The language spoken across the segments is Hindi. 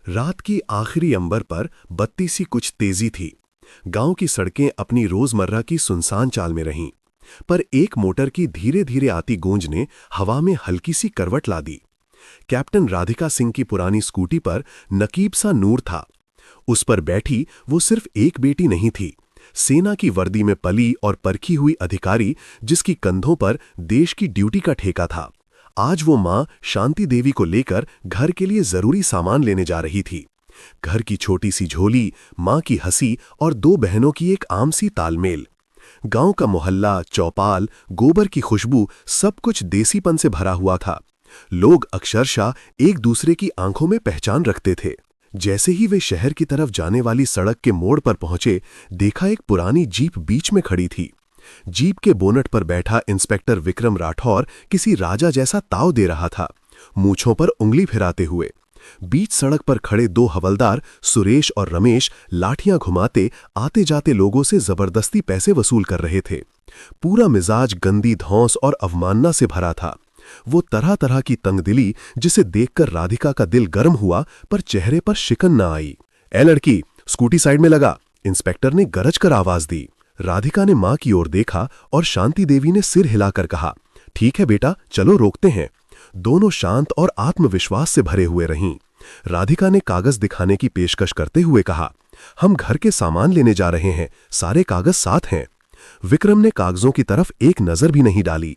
रात की आखिरी अंबर पर बत्ती सी कुछ तेजी थी। गांव की सड़कें अपनी रोजमर्रा की सुनसान चाल में रहीं, पर एक मोटर की धीरे धीरे आती गूंज ने हवा में हल्की सी करवट ला दी। कैप्टन राधिका सिंह की पुरानी स्कूटी पर नकीब सा नूर था। उस पर बैठी वो सिर्फ एक बेटी नहीं थी, सेना की वर्दी में पली और परखी हुई अधिकारी जिसकी कंधों पर देश की ड्यूटी का ठेका था। आज वो मां शांति देवी को लेकर घर के लिए जरूरी सामान लेने जा रही थी। घर की छोटी सी झोली, मां की हंसी और दो बहनों की एक आम सी तालमेल। गांव का मोहल्ला, चौपाल, गोबर की खुशबू, सब कुछ देसीपन से भरा हुआ था। लोग अक्षरशः एक दूसरे की आंखों में पहचान रखते थे। जैसे ही वे शहर की तरफ जाने वाली सड़क के मोड़ पर पहुंचे, देखा एक पुरानी जीप बीच में खड़ी थी। जीप के बोनट पर बैठा इंस्पेक्टर विक्रम राठौर किसी राजा जैसा ताव दे रहा था, मूंछों पर उंगली फिराते हुए। बीच सड़क पर खड़े दो हवलदार सुरेश और रमेश लाठियां घुमाते आते जाते लोगों से जबरदस्ती पैसे वसूल कर रहे थे। पूरा मिजाज गंदी धौंस और अवमानना से भरा था। वो तरह तरह की तंगदिली जिसे देखकर राधिका का दिल गर्म हुआ, पर चेहरे पर शिकन न आई। ए लड़की, स्कूटी साइड में लगा, इंस्पेक्टर ने गरज कर आवाज दी। राधिका ने मां की ओर देखा और शांति देवी ने सिर हिलाकर कहा, ठीक है बेटा, चलो रोकते हैं। दोनों शांत और आत्मविश्वास से भरे हुए रहीं। राधिका ने कागज दिखाने की पेशकश करते हुए कहा, हम घर के सामान लेने जा रहे हैं, सारे कागज साथ हैं। विक्रम ने कागजों की तरफ एक नजर भी नहीं डाली।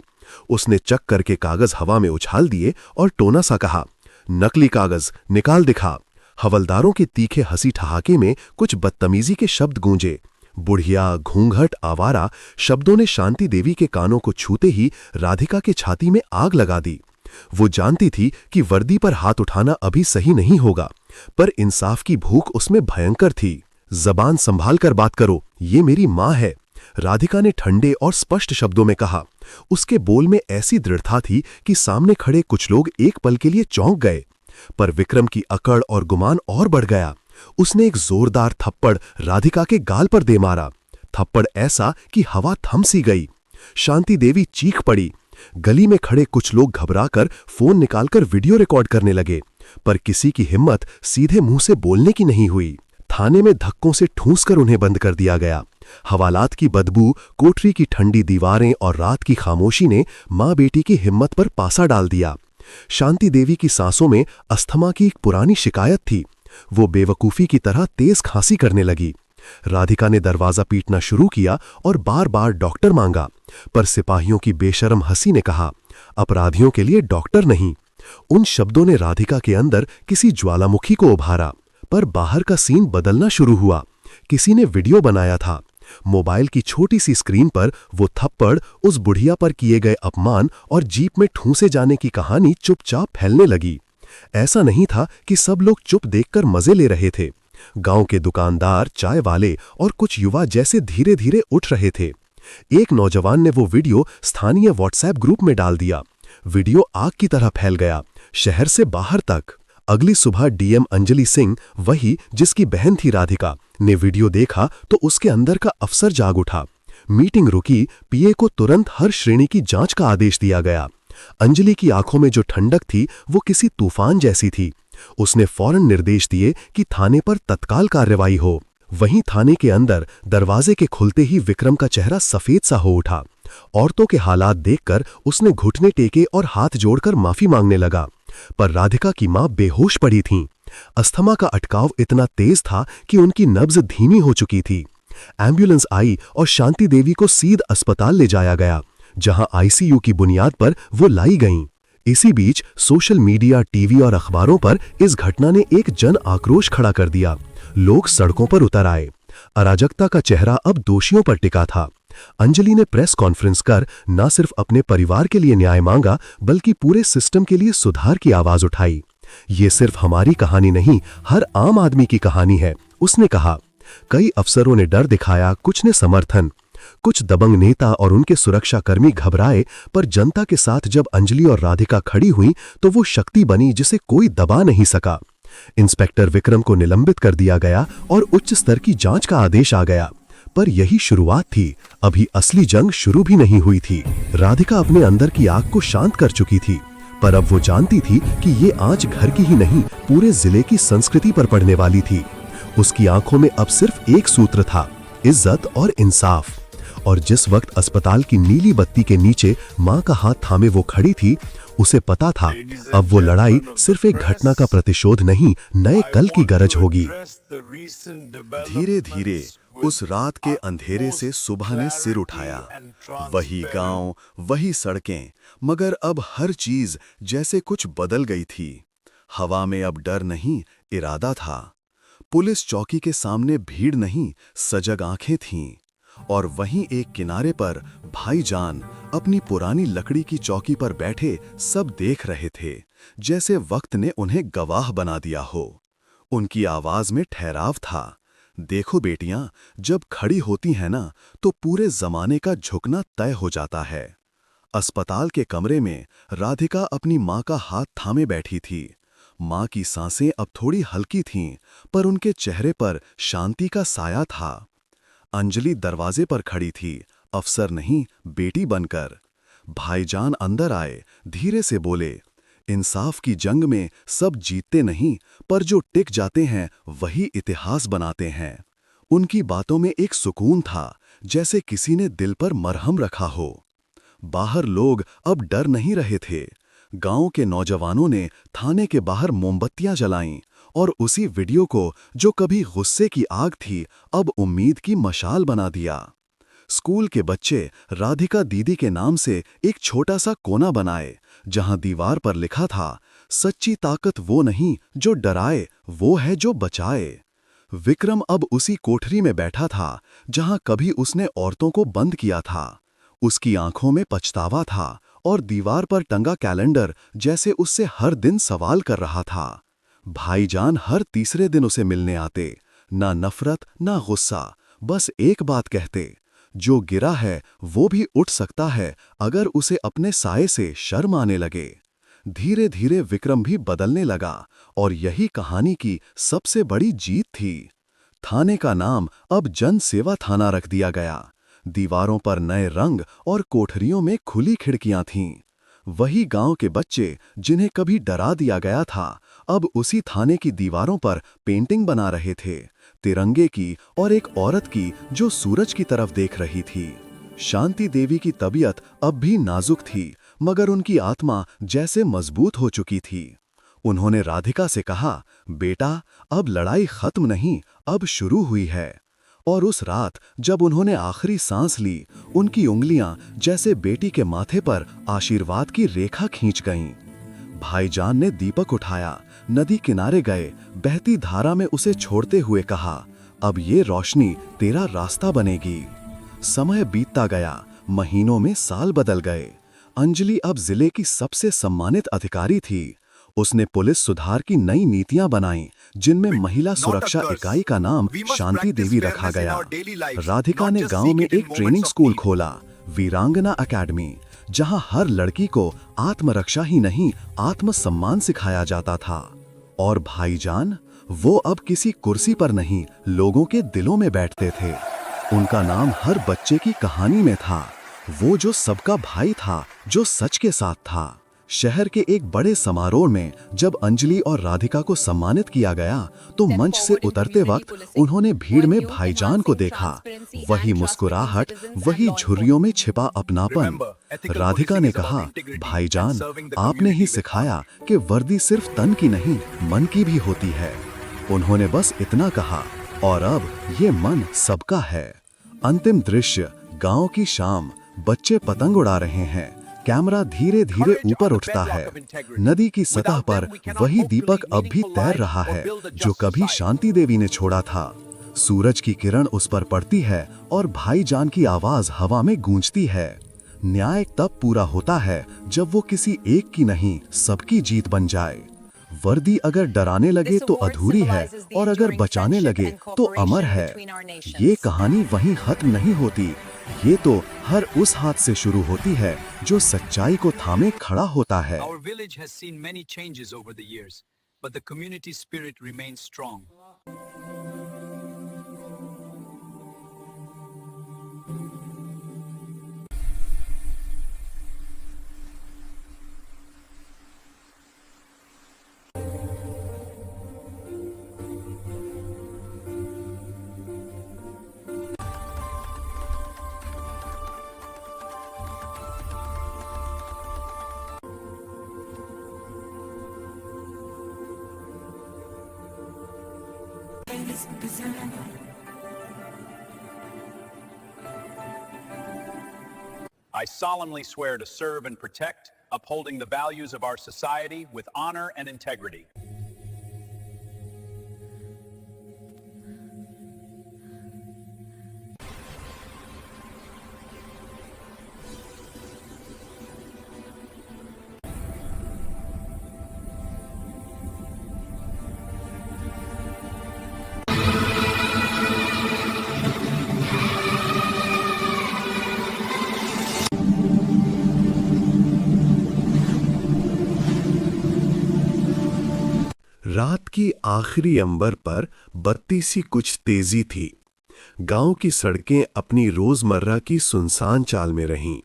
उसने चक करके कागज हवा में उछाल दिए और टोना सा कहा, नकली कागज निकाल दिखा। हवलदारों के तीखे हंसी ठहाके में कुछ बदतमीजी के शब्द गूंजे। बुढ़िया, घूंघट, आवारा शब्दों ने शांति देवी के कानों को छूते ही राधिका के छाती में आग लगा दी। वो जानती थी कि वर्दी पर हाथ उठाना अभी सही नहीं होगा, पर इंसाफ की भूख उसमें भयंकर थी। जबान संभाल कर बात करो, ये मेरी मां है, राधिका ने ठंडे और स्पष्ट शब्दों में कहा। उसके बोल में ऐसी दृढ़ता थी कि सामने खड़े कुछ लोग एक पल के लिए चौंक गए, पर विक्रम की अकड़ और गुमान और बढ़ गया। उसने एक जोरदार थप्पड़ राधिका के गाल पर दे मारा, थप्पड़ ऐसा कि हवा थम सी गई। शांति देवी चीख पड़ी। गली में खड़े कुछ लोग घबराकर फोन निकालकर वीडियो रिकॉर्ड करने लगे, पर किसी की हिम्मत सीधे मुंह से बोलने की नहीं हुई। थाने में धक्कों से ठूंस कर उन्हें बंद कर दिया गया। हवालात की बदबू, कोठरी की ठंडी दीवारें और रात की खामोशी ने मां बेटी की हिम्मत पर पासा डाल दिया। शांति देवी की सांसों में अस्थमा की एक पुरानी शिकायत थी। वो बेवकूफी की तरह तेज खांसी करने लगी। राधिका ने दरवाजा पीटना शुरू किया और बार बार डॉक्टर मांगा, पर सिपाहियों की बेशर्म हंसी ने कहा, अपराधियों के लिए डॉक्टर नहीं। उन शब्दों ने राधिका के अंदर किसी ज्वालामुखी को उभारा, पर बाहर का सीन बदलना शुरू हुआ। किसी ने वीडियो बनाया था। मोबाइल की छोटी सी स्क्रीन पर वो थप्पड़, उस बुढ़िया पर किए गए अपमान और जीप में ठूंसे जाने की कहानी चुपचाप फैलने लगी। ऐसा नहीं था कि सब लोग चुप देखकर मजे ले रहे थे। गांव के दुकानदार, चाय वाले और कुछ युवा जैसे धीरे धीरे उठ रहे थे। एक नौजवान ने वो वीडियो स्थानीय व्हाट्सएप ग्रुप में डाल दिया। वीडियो आग की तरह फैल गया, शहर से बाहर तक। अगली सुबह डीएम अंजलि सिंह, वही जिसकी बहन थी राधिका, ने वीडियो देखा तो उसके अंदर का अफसर जाग उठा। मीटिंग रुकी, पीए को तुरंत हर श्रेणी की जांच का आदेश दिया गया। अंजलि की आंखों में जो ठंडक थी वो किसी तूफान जैसी थी। उसने फौरन निर्देश दिए कि थाने पर तत्काल कार्रवाई हो। वहीं थाने के अंदर दरवाजे के खुलते ही विक्रम का चेहरा सफेद सा हो उठा। औरतों के हालात देखकर उसने घुटने टेके और हाथ जोड़कर माफी मांगने लगा, पर राधिका की मां बेहोश पड़ी थीं। अस्थमा का अटकाव इतना तेज था कि उनकी नब्ज धीमी हो चुकी थी। एम्बुलेंस आई और शांति देवी को सीध अस्पताल ले जाया गया, जहां आईसीयू की बुनियाद पर वो लाई गईं। इसी बीच सोशल मीडिया, टीवी और अखबारों पर इस घटना ने एक जन आक्रोश खड़ा कर दिया। लोग सड़कों पर उतर आए। अराजकता का चेहरा अब दोषियों पर टिका था। अंजलि ने प्रेस कॉन्फ्रेंस कर न सिर्फ अपने परिवार के लिए न्याय मांगा, बल्कि पूरे सिस्टम के लिए सुधार की आवाज उठाई। ये सिर्फ हमारी कहानी नहीं, हर आम आदमी की कहानी है, उसने कहा। कई अफसरों ने डर दिखाया, कुछ ने समर्थन। कुछ दबंग नेता और उनके सुरक्षाकर्मी घबराए, पर जनता के साथ जब अंजलि और राधिका खड़ी हुई तो वो शक्ति बनी जिसे कोई दबा नहीं सका। इंस्पेक्टर विक्रम को निलंबित कर दिया गया और उच्च स्तर की जांच का आदेश आ गया। पर यही शुरुआत थी, अभी असली जंग शुरू भी नहीं हुई थी। राधिका अपने अंदर की आग को शांत कर चुकी थी, पर अब वो जानती थी कि ये आंच घर की ही नहीं, पूरे जिले की संस्कृति पर पड़ने वाली थी। उसकी आंखों में अब सिर्फ एक सूत्र था, इज्जत और इंसाफ। और जिस वक्त अस्पताल की नीली बत्ती के नीचे मां का हाथ थामे वो खड़ी थी, उसे पता था अब वो लड़ाई सिर्फ एक घटना का प्रतिशोध नहीं, नए कल की गरज होगी। धीरे धीरे उस रात के अंधेरे से सुबह ने सिर उठाया। वही गांव, वही सड़कें, मगर अब हर चीज जैसे कुछ बदल गई थी। हवा में अब डर नहीं, इरादा था। पुलिस चौकी के सामने भीड़ नहीं, सजग आंखें थीं। और वहीं एक किनारे पर भाईजान अपनी पुरानी लकड़ी की चौकी पर बैठे सब देख रहे थे, जैसे वक्त ने उन्हें गवाह बना दिया हो। उनकी आवाज में ठहराव था। देखो बेटियां, जब खड़ी होती हैं ना, तो पूरे जमाने का झुकना तय हो जाता है। अस्पताल के कमरे में राधिका अपनी मां का हाथ थामे बैठी थी। मां की सांसें अब थोड़ी हल्की थीं, पर उनके चेहरे पर शांति का साया था। अंजलि दरवाजे पर खड़ी थी, अफसर नहीं, बेटी बनकर। भाईजान अंदर आए, धीरे से बोले, इंसाफ की जंग में सब जीतते नहीं, पर जो टिक जाते हैं वही इतिहास बनाते हैं। उनकी बातों में एक सुकून था, जैसे किसी ने दिल पर मरहम रखा हो। बाहर लोग अब डर नहीं रहे थे। गांव के नौजवानों ने थाने के बाहर मोमबत्तियां जलाईं, और उसी वीडियो को, जो कभी गुस्से की आग थी, अब उम्मीद की मशाल बना दिया। स्कूल के बच्चे राधिका दीदी के नाम से एक छोटा सा कोना बनाए, जहां दीवार पर लिखा था, सच्ची ताकत वो नहीं जो डराए, वो है जो बचाए। विक्रम अब उसी कोठरी में बैठा था, जहां कभी उसने औरतों को बंद किया था। उसकी आंखों में पछतावा था, और दीवार पर टंगा कैलेंडर जैसे उससे हर दिन सवाल कर रहा था। भाईजान हर तीसरे दिन उसे मिलने आते, ना नफरत ना गुस्सा, बस एक बात कहते, जो गिरा है वो भी उठ सकता है अगर उसे अपने साये से शर्म आने लगे। धीरे धीरे विक्रम भी बदलने लगा, और यही कहानी की सबसे बड़ी जीत थी। थाने का नाम अब जन सेवा थाना रख दिया गया। दीवारों पर नए रंग और कोठरियों में खुली खिड़कियां थीं। वही गांव के बच्चे जिन्हें कभी डरा दिया गया था, अब उसी थाने की दीवारों पर पेंटिंग बना रहे थे, तिरंगे की और एक औरत की जो सूरज की तरफ देख रही थी। शांति देवी की तबीयत अब भी नाजुक थी, मगर उनकी आत्मा जैसे मजबूत हो चुकी थी। उन्होंने राधिका से कहा, बेटा, अब लड़ाई खत्म नहीं, अब शुरू हुई है। और उस रात जब उन्होंने आखिरी सांस ली, उनकी उंगलियां जैसे बेटी के माथे पर आशीर्वाद की रेखा खींच गईं। भाईजान ने दीपक उठाया, नदी किनारे गए, बहती धारा में उसे छोड़ते हुए कहा, अब ये रोशनी तेरा रास्ता बनेगी। समय बीतता गया, महीनों में साल बदल गए। अंजलि अब जिले की सबसे सम्मानित अधिकारी थी। उसने पुलिस सुधार की नई नीतियां बनाईं, जिनमें महिला सुरक्षा इकाई का नाम शांति देवी रखा गया। राधिका ने गांव में एक ट्रेनिंग स्कूल खोला, वीरांगना अकेडमी, जहां हर लड़की को आत्मरक्षा ही नहीं, आत्मसम्मान सिखाया जाता था। और भाईजान, वो अब किसी कुर्सी पर नहीं, लोगों के दिलों में बैठते थे। उनका नाम हर बच्चे की कहानी में था, वो जो सबका भाई था, जो सच के साथ था। शहर के एक बड़े समारोह में जब अंजलि और राधिका को सम्मानित किया गया, तो मंच से उतरते वक्त उन्होंने भीड़ में भाईजान को देखा। वही मुस्कुराहट, वही झुर्रियों में छिपा अपनापन। राधिका ने कहा, भाईजान, आपने ही सिखाया कि वर्दी सिर्फ तन की नहीं, मन की भी होती है। उन्होंने बस इतना कहा, और अब ये मन सबका है। अंतिम दृश्य, गांव की शाम, बच्चे पतंग उड़ा रहे हैं, कैमरा धीरे धीरे ऊपर उठता है। नदी की सतह पर वही दीपक अब भी तैर रहा है, जो कभी शांति देवी ने छोड़ा था। सूरज की किरण उस पर पड़ती है, और भाईजान की आवाज हवा में गूंजती है। न्याय तब पूरा होता है जब वो किसी एक की नहीं, सबकी जीत बन जाए। वर्दी अगर डराने लगे तो अधूरी है, और अगर बचाने लगे तो अमर है। ये कहानी वहीं खत्म नहीं होती, ये तो हर उस हाथ से शुरू होती है जो सच्चाई को थामे खड़ा होता है। Our village has seen many changes over the years, but the community spirit remains strong. I solemnly swear to serve and protect, upholding the values of our society with honor and integrity. रात की आखिरी अंबर पर बत्ती सी कुछ तेजी थी। गांव की सड़कें अपनी रोजमर्रा की सुनसान चाल में रहीं,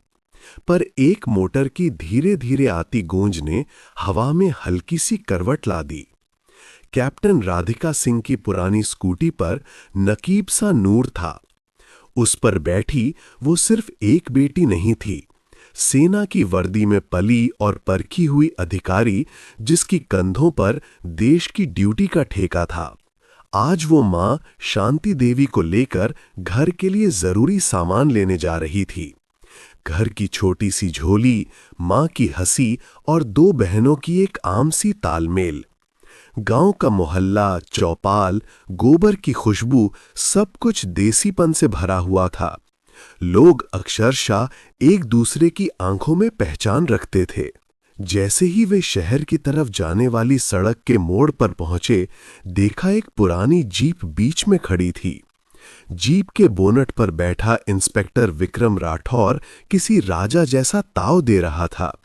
पर एक मोटर की धीरे धीरे आती गूंज ने हवा में हल्की सी करवट ला दी। कैप्टन राधिका सिंह की पुरानी स्कूटी पर नकीब सा नूर था। उस पर बैठी वो सिर्फ एक बेटी नहीं थी, सेना की वर्दी में पली और परखी हुई अधिकारी जिसकी कंधों पर देश की ड्यूटी का ठेका था। आज वो मां शांति देवी को लेकर घर के लिए जरूरी सामान लेने जा रही थी। घर की छोटी सी झोली, मां की हंसी और दो बहनों की एक आम सी तालमेल। गांव का मोहल्ला, चौपाल, गोबर की खुशबू, सब कुछ देसीपन से भरा हुआ था। लोग अक्षरशः एक दूसरे की आंखों में पहचान रखते थे। जैसे ही वे शहर की तरफ जाने वाली सड़क के मोड़ पर पहुंचे, देखा एक पुरानी जीप बीच में खड़ी थी। जीप के बोनट पर बैठा इंस्पेक्टर विक्रम राठौर किसी राजा जैसा ताव दे रहा था,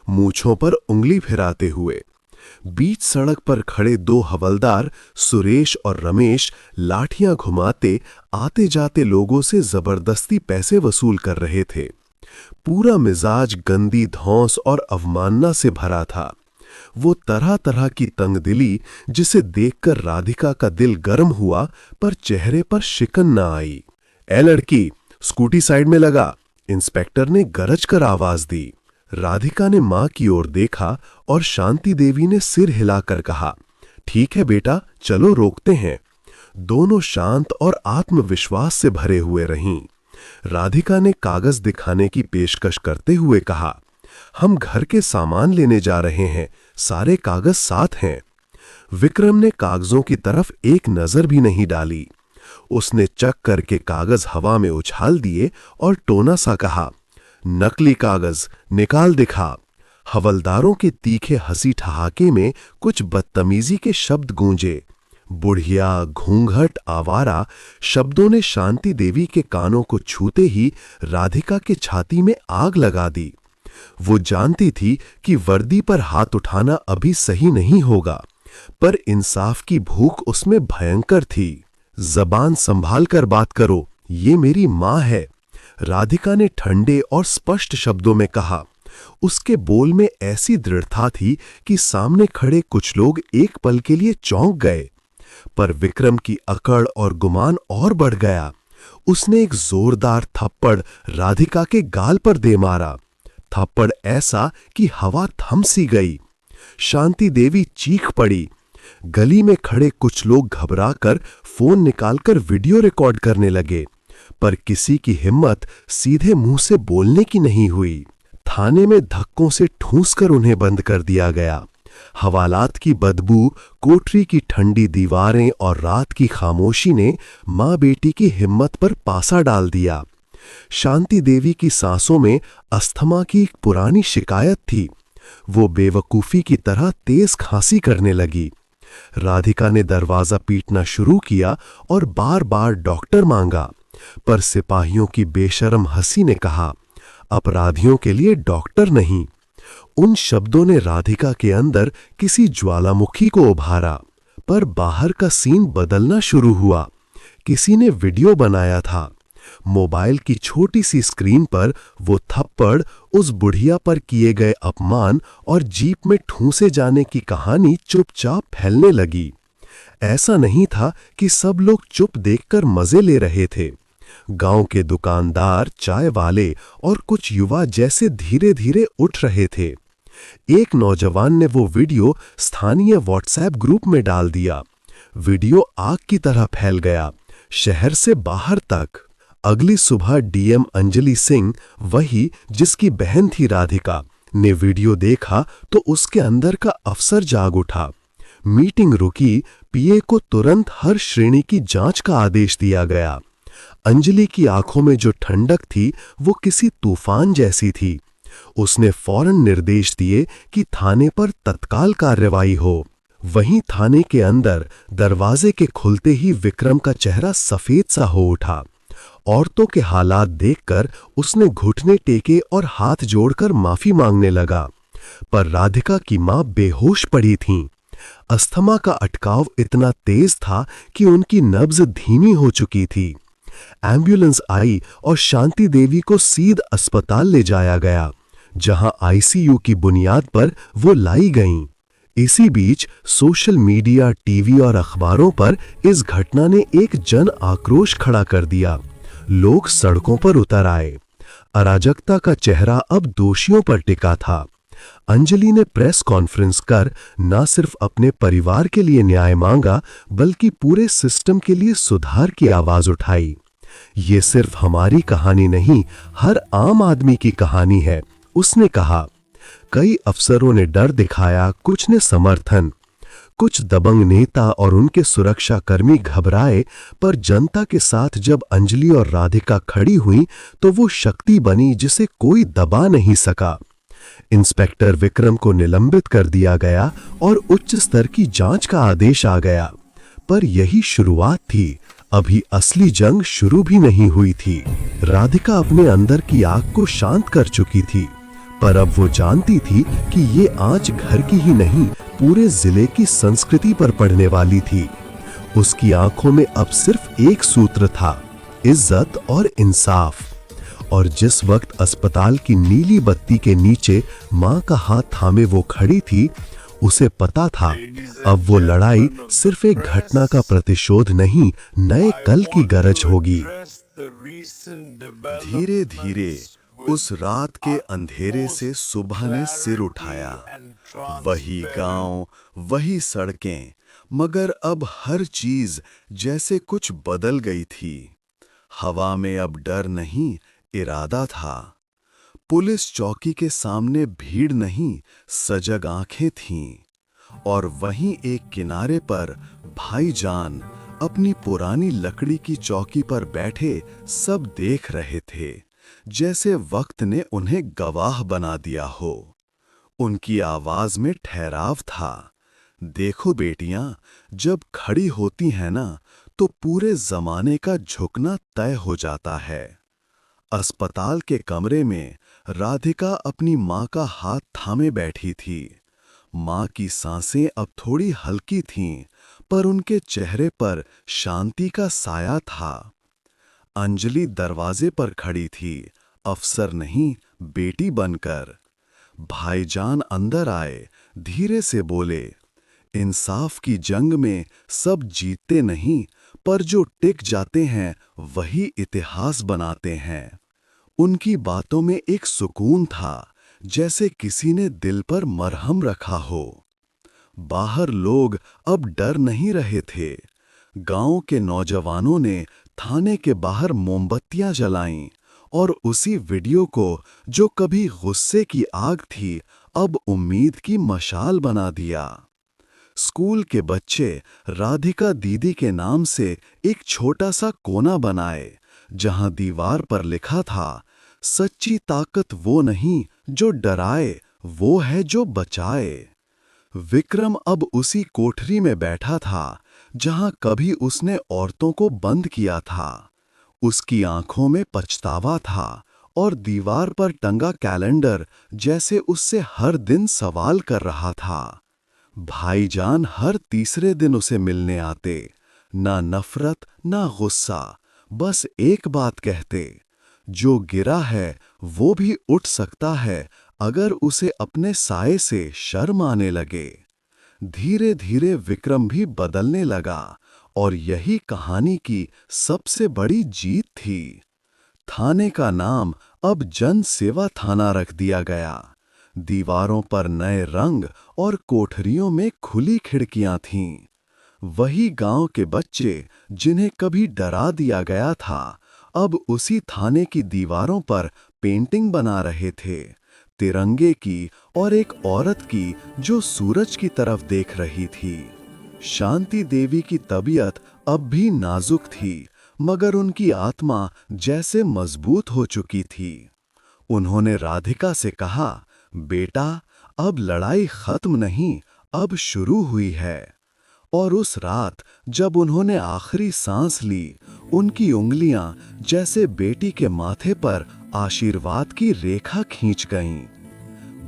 मूंछों पर उंगली फिराते हुए। बीच सड़क पर खड़े दो हवलदार सुरेश और रमेश लाठियां घुमाते आते जाते लोगों से जबरदस्ती पैसे वसूल कर रहे थे। पूरा मिजाज गंदी धौंस और अवमानना से भरा था। वो तरह तरह की तंगदिली जिसे देखकर राधिका का दिल गर्म हुआ, पर चेहरे पर शिकन न आई। ए लड़की, स्कूटी साइड में लगा, इंस्पेक्टर ने गरज कर आवाज दी। राधिका ने मां की ओर देखा और शांति देवी ने सिर हिलाकर कहा, ठीक है बेटा, चलो रोकते हैं। दोनों शांत और आत्मविश्वास से भरे हुए रहीं। राधिका ने कागज दिखाने की पेशकश करते हुए कहा, हम घर के सामान लेने जा रहे हैं, सारे कागज साथ हैं। विक्रम ने कागजों की तरफ एक नजर भी नहीं डाली। उसने चक करके कागज हवा में उछाल दिए और टोना सा कहा, नकली कागज निकाल दिखा। हवलदारों के तीखे हंसी ठहाके में कुछ बदतमीजी के शब्द गूंजे। बुढ़िया, घूंघट, आवारा शब्दों ने शांति देवी के कानों को छूते ही राधिका की छाती में आग लगा दी। वो जानती थी कि वर्दी पर हाथ उठाना अभी सही नहीं होगा, पर इंसाफ की भूख उसमें भयंकर थी। जबान संभाल कर बात करो, ये मेरी मां है, राधिका ने ठंडे और स्पष्ट शब्दों में कहा। उसके बोल में ऐसी दृढ़ता थी कि सामने खड़े कुछ लोग एक पल के लिए चौंक गए, पर विक्रम की अकड़ और गुमान और बढ़ गया। उसने एक जोरदार थप्पड़ राधिका के गाल पर दे मारा, थप्पड़ ऐसा कि हवा थम सी गई। शांति देवी चीख पड़ी। गली में खड़े कुछ लोग घबराकर फोन निकालकर वीडियो रिकॉर्ड करने लगे, पर किसी की हिम्मत सीधे मुंह से बोलने की नहीं हुई। थाने में धक्कों से ठूंस कर उन्हें बंद कर दिया गया। हवालात की बदबू, कोठरी की ठंडी दीवारें और रात की खामोशी ने मां बेटी की हिम्मत पर पासा डाल दिया। शांति देवी की सांसों में अस्थमा की एक पुरानी शिकायत थी। वो बेवकूफी की तरह तेज खांसी करने लगी। राधिका ने दरवाजा पीटना शुरू किया और बार बार डॉक्टर मांगा, पर सिपाहियों की बेशर्म हंसी ने कहा, अपराधियों के लिए डॉक्टर नहीं। उन शब्दों ने राधिका के अंदर किसी ज्वालामुखी को उभारा, पर बाहर का सीन बदलना शुरू हुआ। किसी ने वीडियो बनाया था। मोबाइल की छोटी सी स्क्रीन पर वो थप्पड़, उस बुढ़िया पर किए गए अपमान और जीप में ठूंसे जाने की कहानी चुपचाप फैलने लगी। ऐसा नहीं था कि सब लोग चुप देखकर मजे ले रहे थे। गांव के दुकानदार, चाय वाले और कुछ युवा जैसे धीरे धीरे उठ रहे थे। एक नौजवान ने वो वीडियो स्थानीय व्हाट्सएप ग्रुप में डाल दिया। वीडियो आग की तरह फैल गया, शहर से बाहर तक। अगली सुबह डीएम अंजलि सिंह, वही जिसकी बहन थी राधिका, ने वीडियो देखा तो उसके अंदर का अफसर जाग उठा। मीटिंग रुकी, पीए को तुरंत हर श्रेणी की जांच का आदेश दिया गया। अंजलि की आंखों में जो ठंडक थी वो किसी तूफान जैसी थी। उसने फौरन निर्देश दिए कि थाने पर तत्काल कार्रवाई हो। वहीं थाने के अंदर दरवाजे के खुलते ही विक्रम का चेहरा सफेद सा हो उठा। औरतों के हालात देखकर उसने घुटने टेके और हाथ जोड़कर माफी मांगने लगा, पर राधिका की मां बेहोश पड़ी थीं। अस्थमा का अटकाव इतना तेज था कि उनकी नब्ज धीमी हो चुकी थी। एम्बुलेंस आई और शांति देवी को सीधे अस्पताल ले जाया गया, जहां आईसीयू की बुनियाद पर वो लाई गईं। इसी बीच सोशल मीडिया, टीवी और अखबारों पर इस घटना ने एक जन आक्रोश खड़ा कर दिया। लोग सड़कों पर उतर आए। अराजकता का चेहरा अब दोषियों पर टिका था। अंजलि ने प्रेस कॉन्फ्रेंस कर न सिर्फ अपने परिवार के लिए न्याय मांगा, बल्कि पूरे सिस्टम के लिए सुधार की आवाज उठाई। ये सिर्फ हमारी कहानी नहीं, हर आम आदमी की कहानी है, उसने कहा। कई अफसरों ने डर दिखाया, कुछ ने समर्थन। कुछ दबंग नेता और उनके सुरक्षाकर्मी घबराए, पर जनता के साथ जब अंजलि और राधिका खड़ी हुई तो वो शक्ति बनी जिसे कोई दबा नहीं सका। इंस्पेक्टर विक्रम को निलंबित कर दिया गया और उच्च स्तर की जांच का आदेश आ गया। पर यही शुरुआत थी, अभी असली जंग शुरू भी नहीं हुई थी। राधिका अपने अंदर की आग को शांत कर चुकी थी, पर अब वो जानती थी कि ये आंच घर की ही नहीं, पूरे जिले की संस्कृति पर पड़ने वाली थी। उसकी आंखों में अब सिर्फ एक सूत्र था, इज्जत और इंसाफ। और जिस वक्त अस्पताल की नीली बत्ती के नीचे मां का हाथ थामे वो खड़ी थी, उसे पता था अब वो लड़ाई सिर्फ एक घटना का प्रतिशोध नहीं, नए कल की गरज होगी। धीरे धीरे उस रात के अंधेरे से सुबह ने सिर उठाया। वही गांव, वही सड़कें, मगर अब हर चीज जैसे कुछ बदल गई थी। हवा में अब डर नहीं, इरादा था। पुलिस चौकी के सामने भीड़ नहीं, सजग आंखें थीं। और वहीं एक किनारे पर भाईजान अपनी पुरानी लकड़ी की चौकी पर बैठे सब देख रहे थे, जैसे वक्त ने उन्हें गवाह बना दिया हो। उनकी आवाज में ठहराव था। देखो बेटियां, जब खड़ी होती हैं ना, तो पूरे जमाने का झुकना तय हो जाता है। अस्पताल के कमरे में राधिका अपनी मां का हाथ थामे बैठी थी। मां की सांसें अब थोड़ी हल्की थीं, पर उनके चेहरे पर शांति का साया था। अंजलि दरवाजे पर खड़ी थी, अफसर नहीं, बेटी बनकर। भाईजान अंदर आए, धीरे से बोले, इंसाफ की जंग में सब जीतते नहीं, पर जो टिक जाते हैं वही इतिहास बनाते हैं। उनकी बातों में एक सुकून था, जैसे किसी ने दिल पर मरहम रखा हो। बाहर लोग अब डर नहीं रहे थे। गांव के नौजवानों ने थाने के बाहर मोमबत्तियां जलाईं और उसी वीडियो को, जो कभी गुस्से की आग थी, अब उम्मीद की मशाल बना दिया। स्कूल के बच्चे राधिका दीदी के नाम से एक छोटा सा कोना बनाए, जहां दीवार पर लिखा था, सच्ची ताकत वो नहीं जो डराए, वो है जो बचाए। विक्रम अब उसी कोठरी में बैठा था जहां कभी उसने औरतों को बंद किया था। उसकी आंखों में पछतावा था और दीवार पर टंगा कैलेंडर जैसे उससे हर दिन सवाल कर रहा था। भाईजान हर तीसरे दिन उसे मिलने आते, ना नफरत ना गुस्सा, बस एक बात कहते, जो गिरा है वो भी उठ सकता है अगर उसे अपने साये से शर्म आने लगे। धीरे धीरे विक्रम भी बदलने लगा और यही कहानी की सबसे बड़ी जीत थी। थाने का नाम अब जन सेवा थाना रख दिया गया। दीवारों पर नए रंग और कोठरियों में खुली खिड़कियां थीं। वही गांव के बच्चे जिन्हें कभी डरा दिया गया था, अब उसी थाने की दीवारों पर पेंटिंग बना रहे थे, तिरंगे की और एक औरत की जो सूरज की तरफ देख रही थी। शांति देवी की तबीयत अब भी नाजुक थी, मगर उनकी आत्मा जैसे मजबूत हो चुकी थी। उन्होंने राधिका से कहा, बेटा, अब लड़ाई खत्म नहीं, अब शुरू हुई है। और उस रात जब उन्होंने आखिरी सांस ली, उनकी उंगलियां जैसे बेटी के माथे पर आशीर्वाद की रेखा खींच गईं।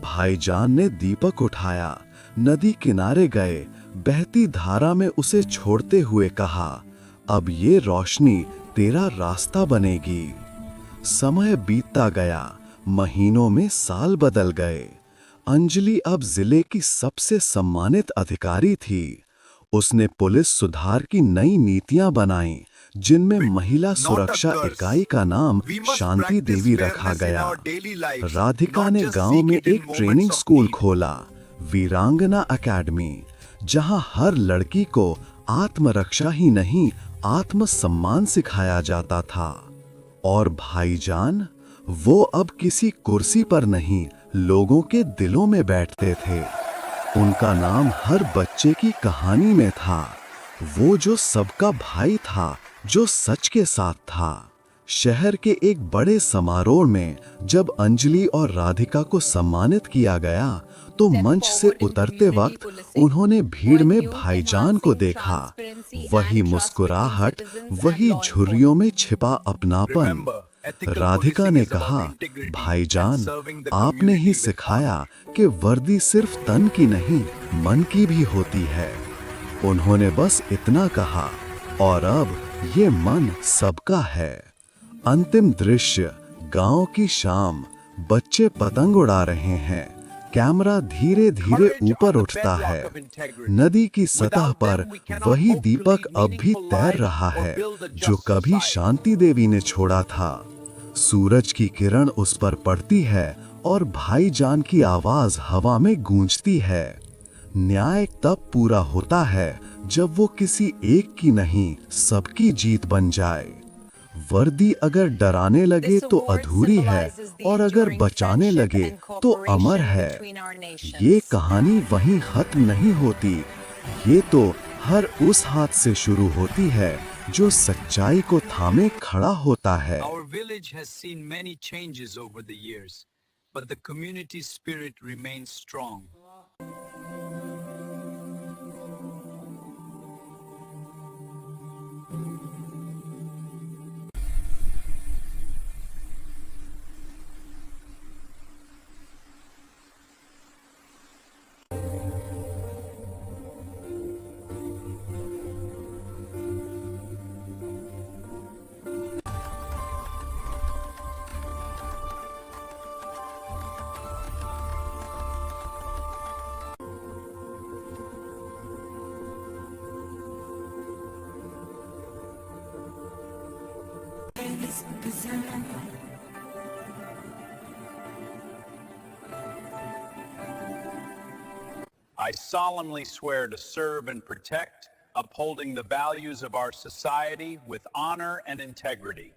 भाईजान ने दीपक उठाया, नदी किनारे गए, बहती धारा में उसे छोड़ते हुए कहा, अब ये रोशनी तेरा रास्ता बनेगी। समय बीतता गया, महीनों में साल बदल गए। अंजलि अब जिले की सबसे सम्मानित अधिकारी थी। उसने पुलिस सुधार की नई नीतियां बनाईं, जिनमें महिला सुरक्षा इकाई का नाम शांति देवी रखा गया। राधिका ने गांव में एक ट्रेनिंग स्कूल खोला, वीरांगना अकेडमी, जहां हर लड़की को आत्मरक्षा ही नहीं, आत्मसम्मान सिखाया जाता था। और भाईजान, वो अब किसी कुर्सी पर नहीं, लोगों के दिलों में बैठते थे। उनका नाम हर बच्चे की कहानी में था, वो जो सबका भाई था, जो सच के साथ था। शहर के एक बड़े समारोह में जब अंजलि और राधिका को सम्मानित किया गया, तो मंच से उतरते वक्त उन्होंने भीड़ में भाईजान को देखा। वही मुस्कुराहट, वही झुर्रियों में छिपा अपनापन। राधिका ने कहा, भाईजान, आपने ही सिखाया कि वर्दी सिर्फ तन की नहीं, मन की भी होती है। उन्होंने बस इतना कहा, और अब ये मन सबका है। अंतिम दृश्य, गांव की शाम, बच्चे पतंग उड़ा रहे हैं, कैमरा धीरे धीरे ऊपर उठता है। नदी की सतह पर वही दीपक अब भी तैर रहा है, जो कभी शांति देवी ने छोड़ा था। सूरज की किरण उस पर पड़ती है और भाईजान की आवाज हवा में गूंजती है। न्याय तब पूरा होता है जब वो किसी एक की नहीं, सबकी जीत बन जाए। वर्दी अगर डराने लगे तो अधूरी है, और अगर बचाने लगे तो अमर है। ये कहानी वहीं खत्म नहीं होती, ये तो हर उस हाथ से शुरू होती है जो सच्चाई को थामे खड़ा होता है। Our village has seen many changes over the years, but the community spirit remains strong. I solemnly swear to serve and protect, upholding the values of our society with honor and integrity.